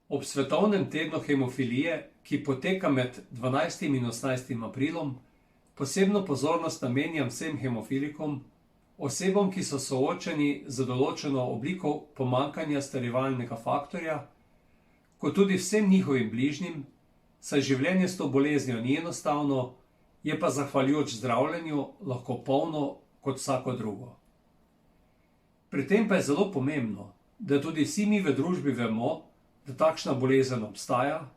Ob svetovnem tednu hemofilije, ki poteka med 12. in 18. aprilom, posebno pozornost namenjam vsem hemofilikom, osebam, ki so soočeni z določeno obliko pomanjkanja strjevalnega faktorja, kot tudi vsem njihovim bližnjim, saj življenje s to boleznijo ni enostavno, je pa zahvaljujoč zdravljenju lahko polno kot vsako drugo. Pri tem pa je zelo pomembno, da tudi vsi mi v družbi vemo, da takšna bolezen obstaja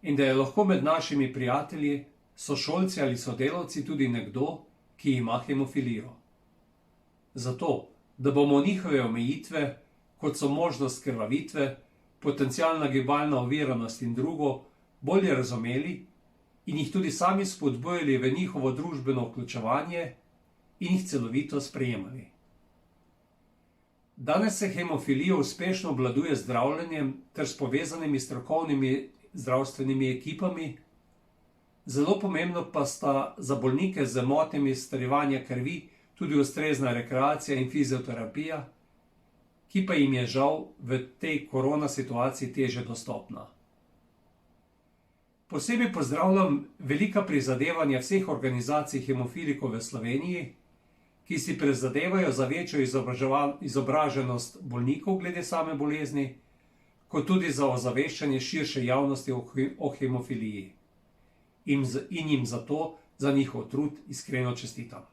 in da je lahko med našimi prijatelji, sošolci ali sodelavci tudi nekdo, ki ima hemofilijo. Zato, da bomo njihove omejitve, kot so možnost krvavitve, potencialna gibalna oviranost in drugo, bolje razumeli in jih tudi sami spodbujali v njihovo družbeno vključevanje in jih celovito sprejemali. Danes se hemofilijo uspešno obvladuje z zdravljenjem ter s povezanimi strokovnimi zdravstvenimi ekipami. Zelo pomembno pa sta za bolnike z motnjami strjevanja krvi tudi ustrezna rekreacija in fizioterapija, ki pa jim je žal v tej korona situaciji težje dostopna. Posebej pozdravljam velika prizadevanja vseh organizacij hemofilikov v Sloveniji, ki si prizadevajo za večjo izobraženost bolnikov glede same bolezni, kot tudi za ozaveščanje širše javnosti o hemofiliji. In jim zato za njihov trud iskreno čestitam.